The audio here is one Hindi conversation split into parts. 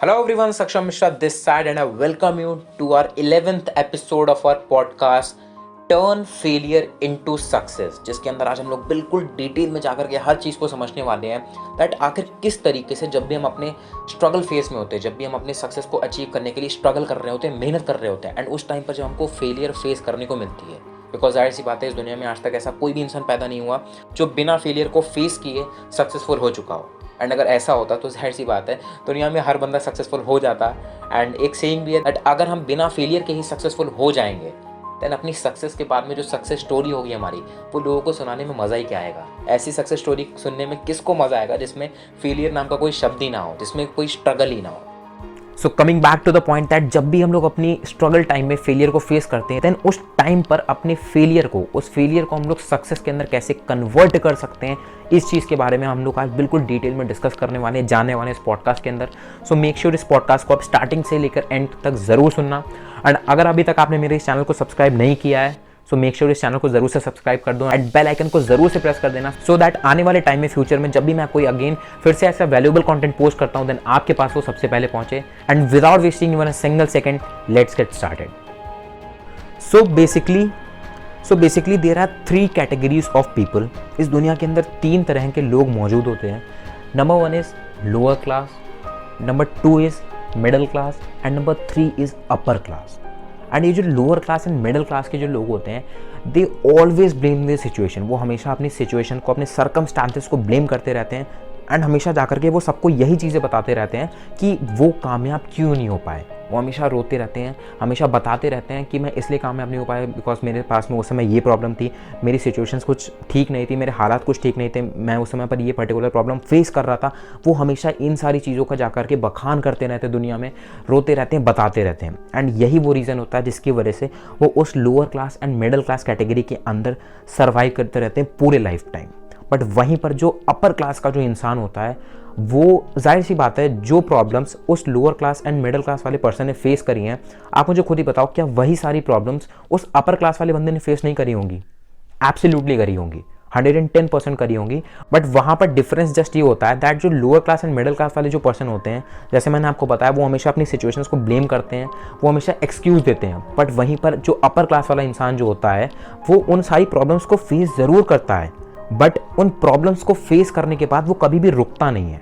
Hello everyone, Saksham Mishra this side and I welcome you to our 11th episode of our podcast turn failure into success, जिसके अंदर आज हम लोग बिल्कुल डिटेल में जाकर के हर चीज़ को समझने वाले हैं दैट आखिर किस तरीके से जब भी हम अपने स्ट्रगल फेज में होते हैं, जब भी हम अपने सक्सेस को अचीव करने के लिए स्ट्रगल कर रहे होते हैं, मेहनत कर रहे होते हैं एंड उस टाइम पर जब हमको फेलियर फेस करने को मिलती है, बिकॉज जाहिर सी बात है इस दुनिया में आज तक ऐसा कोई भी इंसान पैदा नहीं हुआ जो बिना फेलियर को फेस किए सक्सेसफुल हो चुका हो। एंड अगर ऐसा होता तो जाहिर सी बात है दुनिया में हर बंदा सक्सेसफुल हो जाता। एंड एक सेइंग भी है दैट अगर हम बिना फेलियर के ही सक्सेसफुल हो जाएंगे देन अपनी सक्सेस के बाद में जो सक्सेस स्टोरी होगी हमारी, वो लोगों को सुनाने में मज़ा ही क्या आएगा। ऐसी सक्सेस स्टोरी सुनने में किसको मज़ा आएगा जिसमें फेलियर नाम का कोई शब्द ही ना हो, जिसमें कोई स्ट्रगल ही ना हो। So coming back to the point that जब भी हम लोग अपनी स्ट्रगल टाइम में फेलियर को फेस करते हैं देन उस टाइम पर अपने फेलियर को, उस फेलियर को हम लोग सक्सेस के अंदर कैसे कन्वर्ट कर सकते हैं, इस चीज़ के बारे में हम लोग आज बिल्कुल डिटेल में डिस्कस करने वाले हैं, जानने वाले हैं इस पॉडकास्ट के अंदर। सो मेक श्योर इस पॉडकास्ट को आप स्टार्टिंग से लेकर एंड तक ज़रूर सुनना। एंड अगर अभी तक आपने मेरे इस चैनल को सब्सक्राइब नहीं किया है सो मेक श्योर इस चैनल को जरूर से सब्सक्राइब कर दो एंड बेल आइकन को जरूर से प्रेस कर देना सो दैट आने वाले टाइम में फ्यूचर में जब भी मैं कोई अगेन फिर से ऐसा वैल्यूएबल कंटेंट पोस्ट करता हूं देन आपके पास वो सबसे पहले पहुंचे। And without wasting even a single second let's get started. So basically there are 3 categories of people. इस दुनिया के अंदर 3 तरह के लोग मौजूद होते हैं। Number 1 is lower class, number 2 is middle class and number 3 is upper class. And ये जो lower class and middle class के जो लोग होते हैं they always blame the situation. वो हमेशा अपनी सिचुएशन को, अपने सर्कमस्टांसेस को ब्लेम करते रहते हैं एंड हमेशा जाकर के वो सबको यही चीज़ें बताते रहते हैं कि वो कामयाब क्यों नहीं हो पाए। वो हमेशा रोते रहते हैं, हमेशा बताते रहते हैं कि मैं इसलिए कामयाब नहीं हो पाया बिकॉज मेरे पास में उस समय ये प्रॉब्लम थी, मेरी सिचुएशंस कुछ ठीक नहीं थी, मेरे हालात कुछ ठीक नहीं थे, मैं उस समय पर ये पर्टिकुलर प्रॉब्लम फेस कर रहा था। वो हमेशा इन सारी चीज़ों का जाकर के बखान करते रहते हैं, दुनिया में रोते रहते हैं, बताते रहते हैं। एंड यही वो रीज़न होता है जिसकी वजह से वो उस lower class and middle class category के अंदर सर्वाइव करते रहते हैं पूरे लाइफ टाइम। बट वहीं पर जो अपर क्लास का जो इंसान होता है वो जाहिर सी बात है जो प्रॉब्लम्स उस lower class and middle class वाले पर्सन ने फेस करी हैं, आप मुझे खुद ही बताओ क्या वही सारी प्रॉब्लम्स उस अपर क्लास वाले बंदे ने फेस नहीं करी होंगी? एब्सोल्युटली करी होंगी, 110% करी होंगी। बट वहाँ पर डिफरेंस जस्ट ये होता है दैट जो lower class and middle class वाले जो पर्सन होते हैं, जैसे मैंने आपको बताया, वो हमेशा अपनी सिचुएशंस को ब्लेम करते हैं, वो हमेशा एक्सक्यूज़ देते हैं। बट वहीं पर जो अपर क्लास वाला इंसान जो होता है वो उन सारी प्रॉब्लम्स को फेस ज़रूर करता है बट उन प्रॉब्लम्स को फेस करने के बाद वो कभी भी रुकता नहीं है,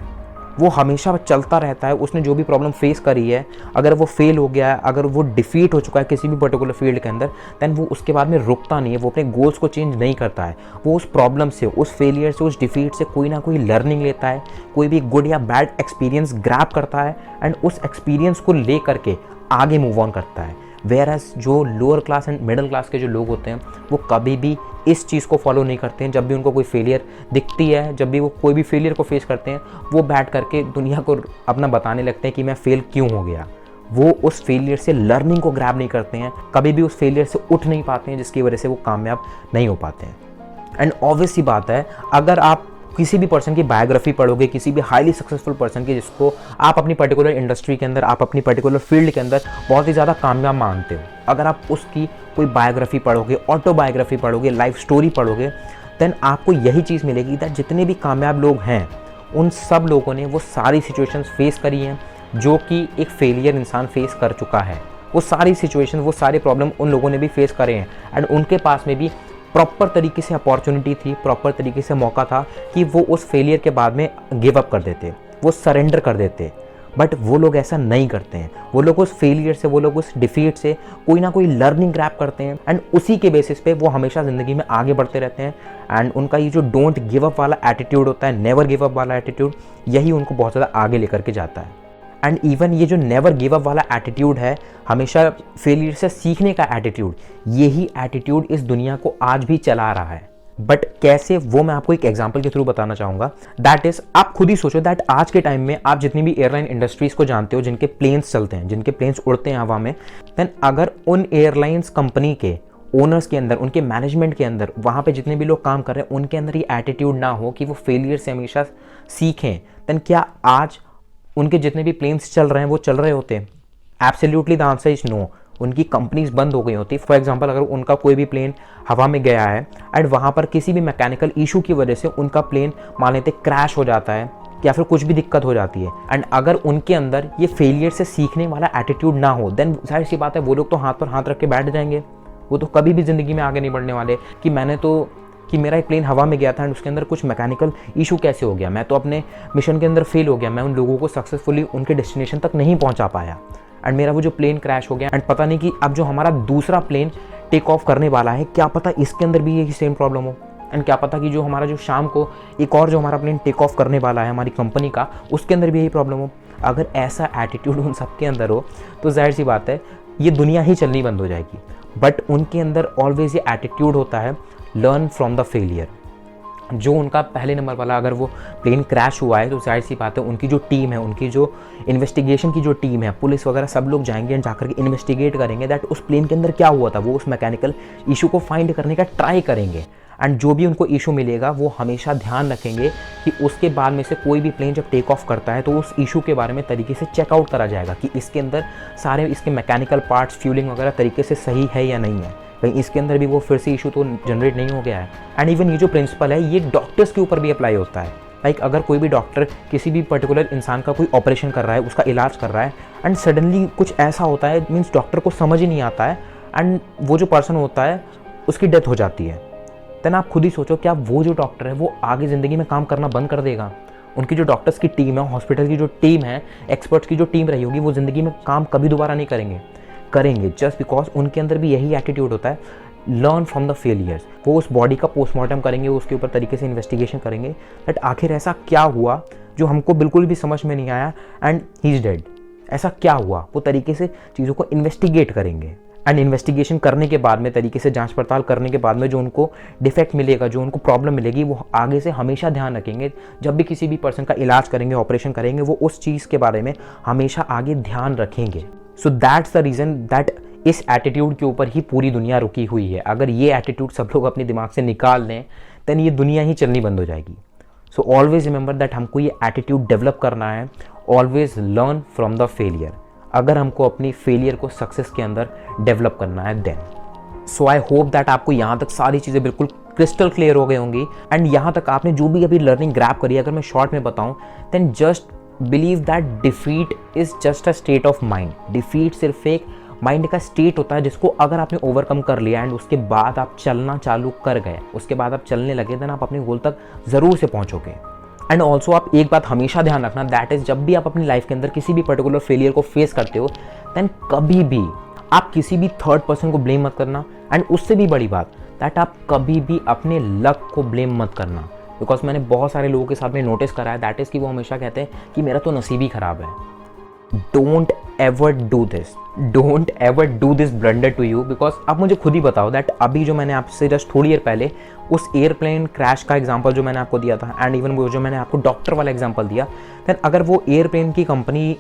वो हमेशा चलता रहता है। उसने जो भी प्रॉब्लम फेस करी है, अगर वो फेल हो गया है, अगर वो डिफीट हो चुका है किसी भी पर्टिकुलर फील्ड के अंदर, देन वो उसके बाद में रुकता नहीं है, वो अपने गोल्स को चेंज नहीं करता है। वो उस प्रॉब्लम से, उस फेलियर से, उस डिफीट से कोई ना कोई लर्निंग लेता है, कोई भी गुड या बैड एक्सपीरियंस ग्रैब करता है एंड उस एक्सपीरियंस को ले करके आगे मूव ऑन करता है। वेयरएज जो lower class and middle class के जो लोग होते हैं वो कभी भी इस चीज़ को फॉलो नहीं करते हैं। जब भी उनको कोई फेलियर दिखती है, जब भी वो कोई भी फेलियर को फेस करते हैं, वो बैठ करके दुनिया को अपना बताने लगते हैं कि मैं फेल क्यों हो गया। वो उस फेलियर से लर्निंग को ग्रैब नहीं करते हैं, कभी भी उस फेलियर से उठ नहीं पाते हैं, जिसकी वजह से वो कामयाब नहीं हो पाते हैं। एंड ऑब्वियस सी बात है, अगर आप किसी भी पर्सन की बायोग्राफी पढ़ोगे, किसी भी हाईली सक्सेसफुल पर्सन की जिसको आप अपनी पर्टिकुलर इंडस्ट्री के अंदर, आप अपनी पर्टिकुलर फील्ड के अंदर बहुत ही ज़्यादा कामयाब मानते हो, अगर आप उसकी कोई बायोग्राफी पढ़ोगे, ऑटोबायोग्राफी पढ़ोगे, लाइफ स्टोरी पढ़ोगे, देन आपको यही चीज़ मिलेगी दैट जितने भी कामयाब लोग हैं उन सब लोगों ने वो सारी सिचुएशंस फेस करी हैं जो कि एक फेलियर इंसान फेस कर चुका है। वो सारी सिचुएशन, वो सारे प्रॉब्लम उन लोगों ने भी फेस करे हैं एंड उनके पास में भी प्रॉपर तरीके से अपॉर्चुनिटी थी, प्रॉपर तरीके से मौका था कि वो उस फेलियर के बाद में गिव अप कर देते, वो सरेंडर कर देते। बट वो लोग ऐसा नहीं करते हैं। वो लोग उस फेलियर से, वो लोग उस डिफीट से कोई ना कोई लर्निंग ग्रैब करते हैं एंड उसी के बेसिस पे वो हमेशा ज़िंदगी में आगे बढ़ते रहते हैं। एंड उनका ये जो डोंट गिव अप वाला एटीट्यूड होता है, नेवर गिव अप वाला एटीट्यूड, यही उनको बहुत ज़्यादा आगे लेकर के जाता है। एंड इवन ये जो नेवर गिव अप वाला एटीट्यूड है, हमेशा फेलियर से सीखने का एटीट्यूड, यही एटीट्यूड इस दुनिया को आज भी चला रहा है। बट कैसे, वो मैं आपको एक एग्जांपल के थ्रू बताना चाहूँगा। दैट इज़, आप खुद ही सोचो दैट आज के टाइम में आप जितनी भी एयरलाइन इंडस्ट्रीज़ को जानते हो, जिनके प्लेन्स चलते हैं, जिनके प्लेन्स उड़ते हैं हवा में, देन अगर उन एयरलाइंस कंपनी के ओनर्स के अंदर, उनके मैनेजमेंट के अंदर, वहाँ पे जितने भी लोग काम कर रहे हैं, उनके अंदर ये एटीट्यूड ना हो कि वो फेलियर से हमेशा सीखें, देन क्या आज उनके जितने भी प्लेन्स चल रहे हैं वो चल रहे होते? Absolutely the answer is no. उनकी कंपनीज बंद हो गई होती। फॉर एग्जांपल, अगर उनका कोई भी प्लेन हवा में गया है एंड वहाँ पर किसी भी मैकेनिकल इशू की वजह से उनका प्लेन मान लेते क्रैश हो जाता है या फिर कुछ भी दिक्कत हो जाती है, एंड अगर उनके अंदर ये फेलियर से सीखने वाला एटीट्यूड ना हो, देन जाहिर सी बात है वो लोग तो हाथ पर हाथ रख के बैठ जाएंगे। वो तो कभी भी ज़िंदगी में आगे नहीं बढ़ने वाले कि मेरा एक प्लेन हवा में गया था एंड उसके अंदर कुछ मैकेनिकल इशू कैसे हो गया, मैं तो अपने मिशन के अंदर फेल हो गया, मैं उन लोगों को सक्सेसफुली उनके डेस्टिनेशन तक नहीं पहुंचा पाया, एंड मेरा वो जो प्लेन क्रैश हो गया, एंड पता नहीं कि अब जो हमारा दूसरा प्लेन टेक ऑफ करने वाला है, क्या पता इसके अंदर भी यही सेम प्रॉब्लम हो, एंड क्या पता कि जो शाम को एक और जो हमारा प्लेन टेक ऑफ करने वाला है हमारी कंपनी का, उसके अंदर भी यही प्रॉब्लम हो। अगर ऐसा एटीट्यूड उन सबके अंदर हो तो जाहिर सी बात है ये दुनिया ही चलनी बंद हो जाएगी। बट उनके अंदर ऑलवेज ये एटीट्यूड होता है, लर्न फ्रॉम द फेलियर। जो उनका पहले नंबर वाला अगर वो प्लेन क्रैश हुआ है तो जाहिर सी बात है उनकी जो टीम है, उनकी जो इन्वेस्टिगेशन की जो टीम है, पुलिस वगैरह सब लोग जाएंगे एंड जाकर के इन्वेस्टिगेट करेंगे दैट उस प्लेन के अंदर क्या हुआ था, वो उस मैकेनिकल इशू को फाइंड करने का ट्राई करेंगे, एंड जो भी उनको इशू मिलेगा वो हमेशा ध्यान रखेंगे कि उसके बाद में से कोई भी प्लेन जब टेक ऑफ करता है तो उस इशू के बारे में तरीके से चेकआउट करा जाएगा कि इसके अंदर सारे इसके मैकेनिकल पार्ट्स, फ्यूलिंग वगैरह तरीके से सही है या नहीं है, कहीं इसके अंदर भी वो फिर से इशू तो जनरेट नहीं हो गया है। एंड इवन ये जो प्रिंसिपल है ये डॉक्टर्स के ऊपर भी अप्लाई होता है। लाइक अगर कोई भी डॉक्टर किसी भी पर्टिकुलर इंसान का कोई ऑपरेशन कर रहा है, उसका इलाज कर रहा है, एंड सडनली कुछ ऐसा होता है, मीन्स डॉक्टर को समझ ही नहीं आता है एंड वो जो पर्सन होता है उसकी डेथ हो जाती है, देन आप खुद ही सोचो क्या वो जो डॉक्टर है वो आगे ज़िंदगी में काम करना बंद कर देगा? उनकी जो डॉक्टर्स की टीम है, हॉस्पिटल की जो टीम है, एक्सपर्ट्स की जो टीम रही होगी, वो ज़िंदगी में काम कभी दोबारा नहीं करेंगे जस्ट बिकॉज उनके अंदर भी यही एटीट्यूड होता है, लर्न फ्रॉम द फेलियर्स। वो उस बॉडी का पोस्टमार्टम करेंगे, उसके ऊपर तरीके से इन्वेस्टिगेशन करेंगे दैट आखिर ऐसा क्या हुआ जो हमको बिल्कुल भी समझ में नहीं आया एंड ही इज़ डेड, ऐसा क्या हुआ, वो तरीके से चीज़ों को इन्वेस्टिगेट करेंगे। एंड इन्वेस्टिगेशन करने के बाद में, तरीके से जांच पड़ताल करने के बाद में जो उनको डिफेक्ट मिलेगा, जो उनको प्रॉब्लम मिलेगी, वो आगे से हमेशा ध्यान रखेंगे। जब भी किसी भी पर्सन का इलाज करेंगे, ऑपरेशन करेंगे, वो उस चीज़ के बारे में हमेशा आगे ध्यान रखेंगे। So that's the reason that इस एटीट्यूड के ऊपर ही पूरी दुनिया रुकी हुई है। अगर ये एटीट्यूड सब लोग अपने दिमाग से निकाल लें देन ये दुनिया ही चलनी बंद हो जाएगी। सो ऑलवेज रिमेंबर दैट हमको ये एटीट्यूड डेवलप करना है, always learn from the failure. अगर हमको अपनी फेलियर को सक्सेस के अंदर डेवलप करना है then. So I hope that आपको यहाँ तक सारी चीज़ें बिल्कुल क्रिस्टल क्लियर हो गई होंगी, एंड यहाँ तक आपने जो भी अभी लर्निंग ग्रैब करी, अगर मैं शॉर्ट में बताऊँ then just believe that defeat is just a state of mind. Defeat सिर्फ एक माइंड का स्टेट होता है जिसको अगर आपने ओवरकम कर लिया एंड उसके बाद आप चलना चालू कर गए, उसके बाद आप चलने लगे, देन आप अपने गोल तक ज़रूर से पहुँचोगे। एंड ऑल्सो आप एक बात हमेशा ध्यान रखना, दैट इज़ जब भी आप अपनी लाइफ के अंदर किसी भी पर्टिकुलर फेलियर को फेस करते हो देन कभी भी आप किसी भी थर्ड पर्सन को ब्लेम मत करना, एंड उससे भी बड़ी बात दैट आप कभी भी अपने लक को ब्लेम मत करना। बिकॉज मैंने बहुत सारे लोगों के साथ में नोटिस करा है दैट इज़ कि वो हमेशा कहते हैं कि मेरा तो नसीब ही ख़राब है। Don't ever do this blunder to you. Because आप मुझे खुद ही बताओ दैट अभी जो मैंने आपसे जस्ट थोड़ी देर पहले उस एयरप्लेन क्रैश का एग्जांपल जो मैंने आपको दिया था, एंड इवन वो जो मैंने आपको डॉक्टर वाला एग्जांपल दिया, देन अगर वो एयरप्लेन की कंपनी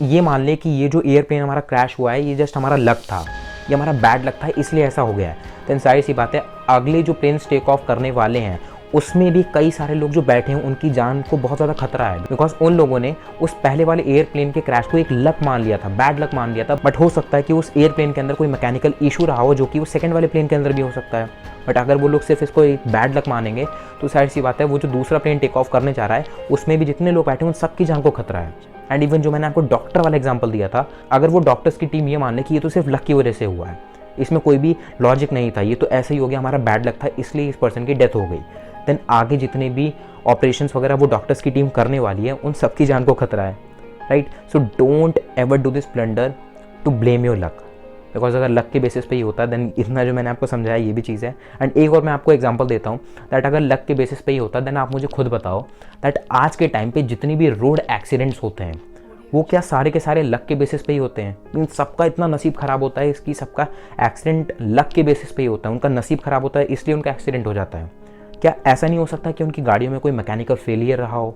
ये मान ले कि ये जो एयरप्लेन हमारा क्रैश हुआ है ये जस्ट हमारा लक था, ये हमारा बैड लक था इसलिए ऐसा हो गया है, देन सारी सी बात है अगले जो प्लेन टेक ऑफ करने वाले हैं उसमें भी कई सारे लोग जो बैठे हैं उनकी जान को बहुत ज़्यादा खतरा है। बिकॉज उन लोगों ने उस पहले वाले एयरप्लेन के क्रैश को एक लक मान लिया था, बैड लक मान लिया था। बट हो सकता है कि उस एयरप्लेन के अंदर कोई मैकेनिकल इशू रहा हो जो कि वो सेकंड वाले प्लेन के अंदर भी हो सकता है। बट अगर वो लोग सिर्फ इसको एक बैड लक मानेंगे तो सारी सी बात है वो जो दूसरा प्लेन टेक ऑफ करने जा रहा है उसमें भी जितने लोग बैठे हैं उन सबकी जान को खतरा है। एंड इवन जो मैंने आपको डॉक्टर वाला एग्जाम्पल दिया था, अगर वो डॉक्टर्स की टीम ये मान ले कि ये तो सिर्फ लक की वजह से हुआ है, इसमें कोई भी लॉजिक नहीं था, ये तो ऐसे ही हो गया, हमारा बैड लक था इसलिए इस पर्सन की डेथ हो गई, देन आगे जितने भी ऑपरेशंस वगैरह वो डॉक्टर्स की टीम करने वाली है उन सबकी जान को खतरा है, right. So don't ever do this blunder to blame your luck. Because अगर लक के बेसिस पे ही होता है देन इतना जो मैंने आपको समझाया ये भी चीज़ है। एंड एक और मैं आपको एग्जांपल देता हूँ दैट अगर लक के बेसिस पे ही होता देन आप मुझे खुद बताओ दैट आज के टाइम पे जितनी भी रोड एक्सीडेंट्स होते हैं वो क्या सारे के सारे लक के बेसिस पे ही होते हैं? इन सबका इतना नसीब ख़राब होता है, इसकी सबका एक्सीडेंट लक के बेसिस पे ही होता है, उनका नसीब ख़राब होता है इसलिए उनका एक्सीडेंट हो जाता है। क्या ऐसा नहीं हो सकता कि उनकी गाड़ियों में कोई मैकेनिकल फेलियर रहा हो?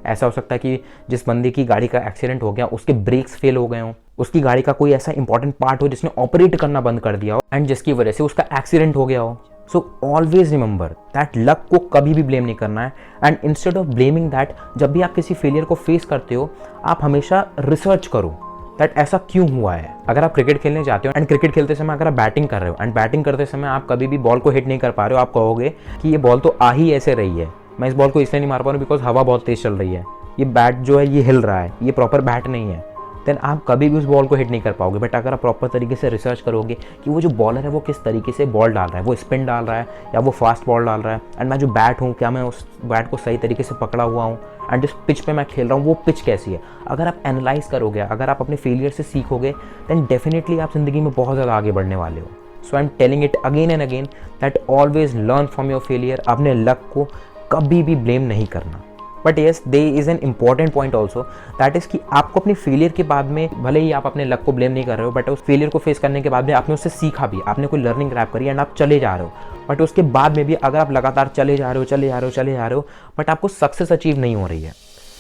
ऐसा हो सकता है कि जिस बंदे की गाड़ी का एक्सीडेंट हो गया उसके ब्रेक्स फेल हो गए हों, उसकी गाड़ी का कोई ऐसा इंपॉर्टेंट पार्ट हो जिसने ऑपरेट करना बंद कर दिया हो एंड जिसकी वजह से उसका एक्सीडेंट हो गया हो। So always remember that luck को कभी भी ब्लेम नहीं करना है। And instead of blaming that, जब भी आप किसी फेलियर को फेस करते हो आप हमेशा रिसर्च करो दैट ऐसा क्यों हुआ है। अगर आप क्रिकेट खेलने जाते हो एंड क्रिकेट खेलते समय अगर आप बैटिंग कर रहे हो एंड बैटिंग करते समय आप कभी भी बॉल को हिट नहीं कर पा रहे हो, आप कहोगे कि ये बॉल तो आ ही ऐसे रही है, मैं इस बॉल को इसलिए नहीं मार पा रहा हूँ बिकॉज हवा बहुत तेज चल रही है, ये बैट जो है ये हिल रहा है, ये प्रॉपर बैट नहीं है, देन आप कभी भी उस बॉल को हिट नहीं कर पाओगे। बट अगर आप प्रॉपर तरीके से रिसर्च करोगे कि वो जो बॉलर है वो किस तरीके से बॉल डाल रहा है, वो स्पिन डाल रहा है या वो फास्ट बॉल डाल रहा है, एंड मैं जो बैट हूँ क्या मैं उस बैट को सही तरीके से पकड़ा हुआ हूँ, एंड जिस पिच पे मैं खेल रहा हूँ वो पिच कैसी है, अगर आप एनालाइज करोगे, अगर आप अपने फेलियर से सीखोगे, देन डेफिनेटली आप ज़िंदगी में बहुत ज़्यादा आगे बढ़ने वाले हो। So I am telling it again and again that always learn from your failure. अपने लक को कभी भी ब्लेम नहीं करना। But yes, there is an important point also, that is कि आपको अपनी फेलियर के बाद में भले ही आप अपने लक को ब्लेम नहीं कर रहे हो, बट उस फेलियर को फेस करने के बाद में आपने उससे सीखा भी, आपने कोई लर्निंग ग्रैब करी एंड आप चले जा रहे हो। बट उसके बाद में भी अगर आप लगातार चले जा रहे हो बट आपको सक्सेस अचीव नहीं हो रही है,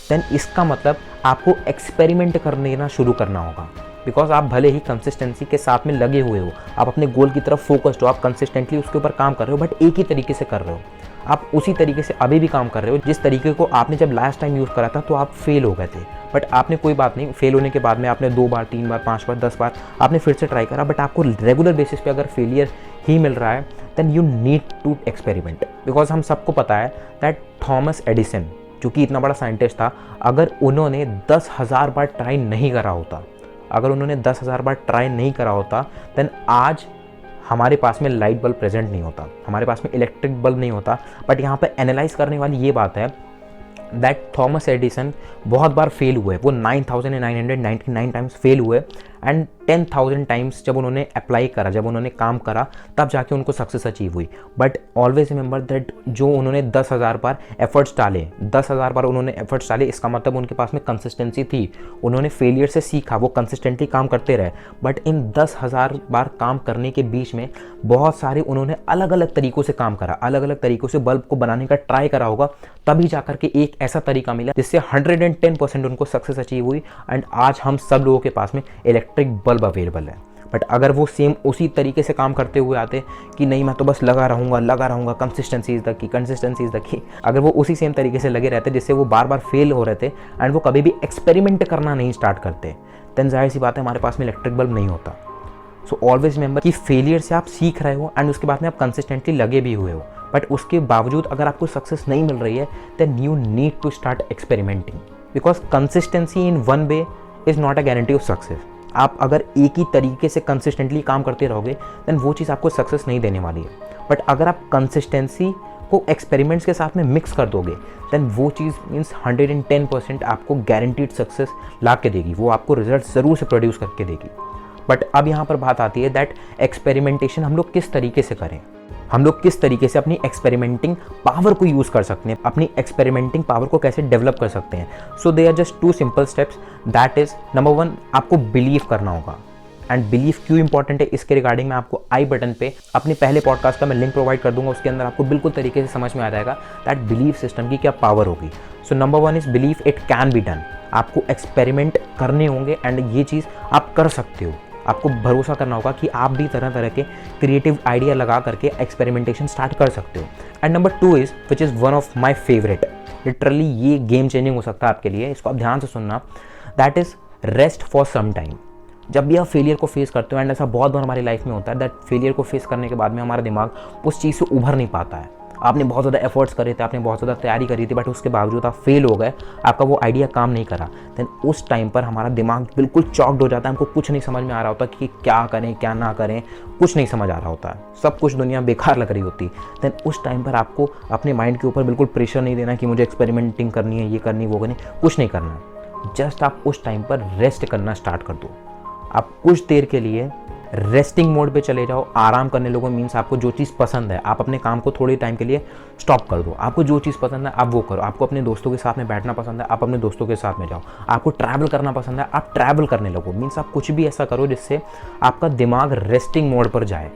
देन इसका मतलब आपको एक्सपेरिमेंट करना शुरू करना होगा। बिकॉज आप भले ही कंसिस्टेंसी के साथ में लगे हुए हो, आप अपने गोल की तरफ फोकस्ड हो, आप कंसिस्टेंटली उसके ऊपर काम कर रहे हो, बट एक ही तरीके से कर रहे हो, आप उसी तरीके से अभी भी काम कर रहे हो जिस तरीके को आपने जब लास्ट टाइम यूज़ करा था तो आप फेल हो गए थे। बट आपने कोई बात नहीं, फेल होने के बाद में आपने 2 बार 3 बार 5 बार 10 बार आपने फिर से ट्राई करा, बट आपको रेगुलर बेसिस पे अगर फेलियर ही मिल रहा है, then you need to experiment. Because हम सबको पता है दैट थॉमस एडिसन जो कि इतना बड़ा साइंटिस्ट था, अगर उन्होंने 10,000 बार ट्राई नहीं करा होता, देन आज हमारे पास में लाइट बल्ब प्रेजेंट नहीं होता, हमारे पास में इलेक्ट्रिक बल्ब नहीं होता। बट यहाँ पे एनालाइज करने वाली ये बात है दैट थॉमस एडिसन बहुत बार फेल हुए, वो 9,999 टाइम्स फेल हुए, एंड 10,000 टाइम्स जब उन्होंने अप्लाई करा, जब उन्होंने काम करा, तब जाके उनको सक्सेस अचीव हुई। बट ऑलवेज रिमेंबर दैट जो उन्होंने 10,000 बार एफर्ट्स डाले, 10,000 बार उन्होंने एफर्ट्स डाले, इसका मतलब उनके पास में कंसिस्टेंसी थी, उन्होंने फेलियर से सीखा, वो कंसिस्टेंटली काम करते रहे। बट इन 10,000 बार काम करने के बीच में बहुत सारे उन्होंने अलग अलग तरीक़ों से काम करा, अलग अलग तरीक़ों से बल्ब को बनाने का ट्राई करा होगा, तभी जाकर के एक ऐसा तरीका मिला जिससे 110% उनको सक्सेस अचीव हुई, एंड आज हम सब लोगों के पास में इलेक्ट्रिक बल्ब अवेलेबल है। बट अगर वो सेम उसी तरीके से काम करते हुए आते कि नहीं मैं तो बस लगा रहूँगा, कंसिस्टेंसी इज़ द की, अगर वो उसी सेम तरीके से लगे रहते जिससे वो बार बार फेल हो रहे थे एंड वो कभी भी एक्सपेरिमेंट करना नहीं स्टार्ट करते, देन जाहिर सी बात है हमारे पास में इलेक्ट्रिक बल्ब नहीं होता। सो ऑलवेज रिमेंबर कि फेलियर से आप सीख रहे हो एंड उसके बाद में आप कंसिस्टेंटली लगे भी हुए हो, बट उसके बावजूद अगर आपको सक्सेस नहीं मिल रही है, then you need to start experimenting. Because consistency in one way is not a guarantee of success. आप अगर एक ही तरीके से कंसिस्टेंटली काम करते रहोगे, देन वो चीज़ आपको सक्सेस नहीं देने वाली है। बट अगर आप कंसिस्टेंसी को एक्सपेरिमेंट्स के साथ में मिक्स कर दोगे, देन वो चीज़ मीन्स 110% आपको गारंटीड सक्सेस ला के देगी, वो आपको रिजल्ट ज़रूर से प्रोड्यूस करके देगी। बट अब यहाँ पर बात आती है दैट एक्सपेरिमेंटेशन हम लोग किस तरीके से करें, हम लोग किस तरीके से अपनी एक्सपेरिमेंटिंग पावर को यूज़ कर सकते हैं, अपनी एक्सपेरिमेंटिंग पावर को कैसे डेवलप कर सकते हैं। So there are just 2 simple steps, that is number 1, आपको बिलीव करना होगा। एंड बिलीव क्यों इंपॉर्टेंट है, इसके रिगार्डिंग मैं आपको आई बटन पे अपने पहले पॉडकास्ट का मैं लिंक प्रोवाइड कर दूंगा, उसके अंदर आपको बिल्कुल तरीके से समझ में आ जाएगा दैट बिलीव सिस्टम की क्या पावर होगी। So number 1 is believe it can be done. आपको एक्सपेरिमेंट करने होंगे एंड ये चीज़ आप कर सकते हो, आपको भरोसा करना होगा कि आप भी तरह तरह के क्रिएटिव आइडिया लगा करके एक्सपेरिमेंटेशन स्टार्ट कर सकते हो। And number 2 is which is one of my favourite, literally ये गेम चेंजिंग हो सकता है आपके लिए, इसको आप ध्यान से सुनना, that is rest for some time. जब भी आप फेलियर को फेस करते हो, एंड ऐसा बहुत बार हमारी लाइफ में होता है दैट फेलियर को फेस करने के बाद में हमारा दिमाग उस चीज़ से उभर नहीं पाता है। आपने बहुत ज़्यादा एफर्ट्स करे थे, आपने बहुत ज़्यादा तैयारी करी थी, बट उसके बावजूद आप फेल हो गए, आपका वो आइडिया काम नहीं करा, देन उस टाइम पर हमारा दिमाग बिल्कुल चॉक्ड हो जाता है, हमको कुछ नहीं समझ में आ रहा होता कि क्या करें क्या ना करें, कुछ नहीं समझ आ रहा होता है, सब कुछ दुनिया बेकार लग रही होती। देन उस टाइम पर आपको अपने माइंड के ऊपर बिल्कुल प्रेशर नहीं देना कि मुझे एक्सपेरिमेंटिंग करनी है, ये करनी वो करनी, कुछ नहीं करना है। जस्ट आप उस टाइम पर रेस्ट करना स्टार्ट कर दो। आप कुछ देर के लिए रेस्टिंग मोड पे चले जाओ, आराम करने लगो। मीन्स आपको जो चीज़ पसंद है, आप अपने काम को थोड़ी टाइम के लिए स्टॉप कर दो। आपको जो चीज़ पसंद है आप वो करो। आपको अपने दोस्तों के साथ में बैठना पसंद है, आप अपने दोस्तों के साथ में जाओ। आपको ट्रैवल करना पसंद है, आप ट्रैवल करने लगो। मीन्स आप कुछ भी ऐसा करो जिससे आपका दिमाग रेस्टिंग मोड पर जाए,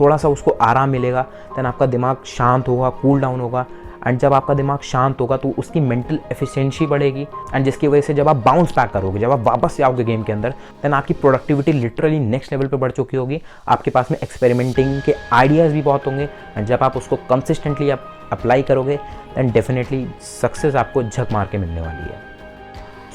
थोड़ा सा उसको आराम मिलेगा, देन आपका दिमाग शांत होगा, कूल डाउन होगा। एंड जब आपका दिमाग शांत होगा तो उसकी मेंटल एफिशिएंसी बढ़ेगी, एंड जिसकी वजह से जब आप बाउंस बैक करोगे, जब आप वापस से आओगे गेम के अंदर, देन आपकी प्रोडक्टिविटी लिटरली नेक्स्ट लेवल पे बढ़ चुकी होगी। आपके पास में एक्सपेरिमेंटिंग के आइडियाज़ भी बहुत होंगे, एंड जब आप उसको कंसिस्टेंटली आप अप्लाई करोगे, देन डेफिनेटली सक्सेस आपको झक मार के मिलने वाली है।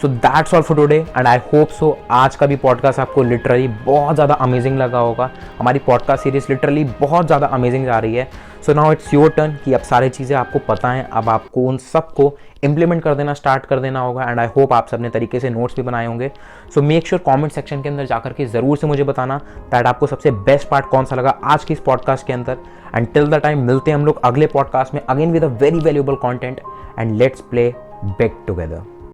So that's all for today and I hope so आज का भी पॉडकास्ट आपको लिटरली बहुत ज़्यादा अमेजिंग लगा होगा। हमारी पॉडकास्ट सीरीज लिटरली बहुत ज़्यादा अमेजिंग जा रही है। So now it's your turn कि अब सारी चीज़ें आपको पता हैं, अब आपको उन सबको इंप्लीमेंट कर देना स्टार्ट कर देना होगा। एंड आई होप आप सबने तरीके से नोट्स भी बनाए होंगे। So make sure comment section के अंदर जाकर के ज़रूर से मुझे बताना दैट आपको सबसे बेस्ट पार्ट कौन सा लगा आज की इस पॉडकास्ट के अंदर। एंड टिल द टाइम मिलते हैं हम लोग अगले पॉडकास्ट में again with a very valuable content and let's play big together.